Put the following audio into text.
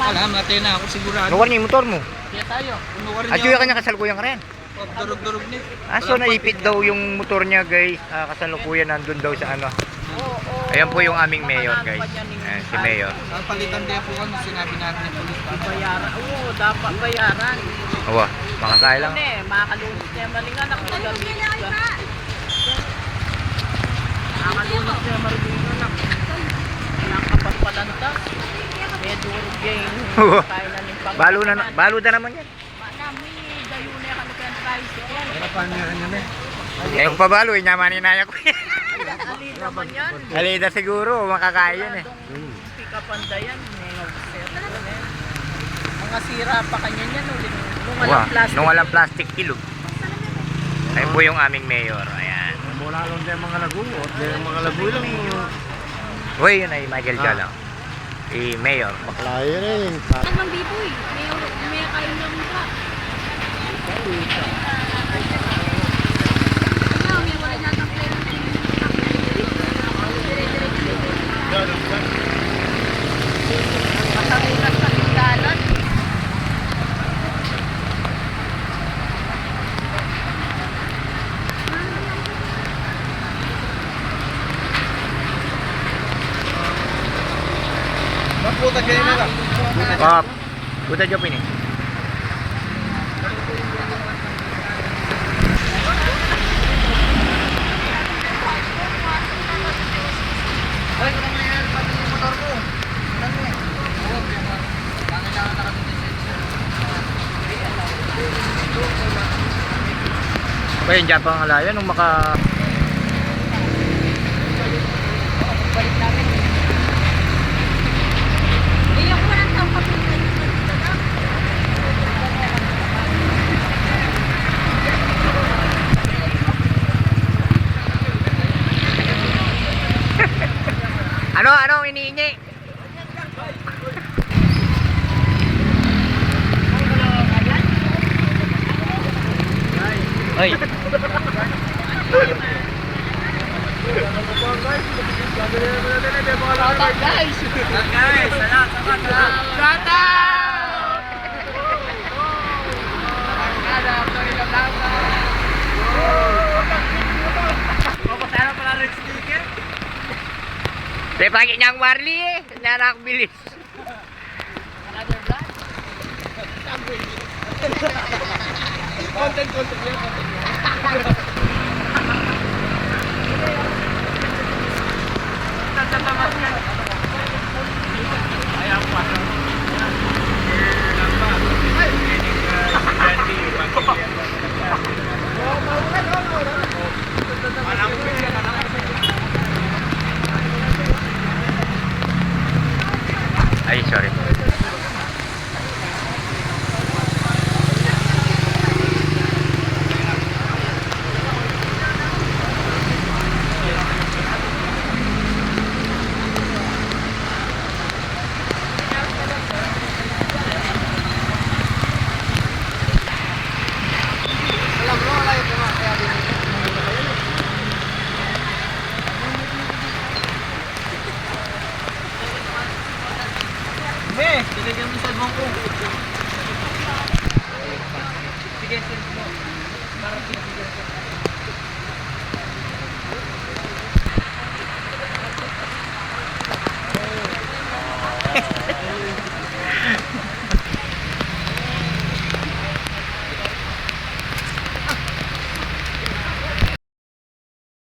Alam natin na ako sigurado. Nuwar niya yung motor mo. Kaya tayo. Unuwarin At yung kanya kasalukuyan ka rin. Durog-durog niya. So naipit daw yung motor niya guys. Kasalukuyan nandun daw sa ano. Ayan po yung aming mayor guys. Ayan, si mayor. Palitan din po kami sinabi natin ng pulis. Bayaran. Oo, dapat bayaran. Awa, makakaya lang. Makakalunod niya malingan ako magalit ka. Makakalunod niya malingan ako. Walang kapagpalanta. May durog yung kaya na ng pag- Balo na naman yan. Manami, dayo na yung kanilang tricycle. Harapan niya rin yun eh. Eh kung pabalo, inyaman inaya ko yan. Ali naman yan. Alida siguro, makakaya yan eh. Pikapanda yan. Mga sira pa kanya yan. Nung Wow, walang plastic. nung walang plastic kilo. Ayun po yung aming mayor. Ayan. Mula lang din mga lagu. Mga lagu lang. Uy, yun ay Michael Galang. Mayor. Baklaya rin. Mang biboy, may kain lang ka. Ano, may wala natang pera. Matagulat sa tindalan. Puta kayo na lang. Pop. Buta job ini. Ba yung Japang alaya nung maka Iyak ko lang tao kapag ano iniingi? Ay. Saya pakai nyang warli nyara aku bilis. Konten niya. Ay, sorry. Tinigyan mo sa ibang ko. Sige, sige mo. Para sige.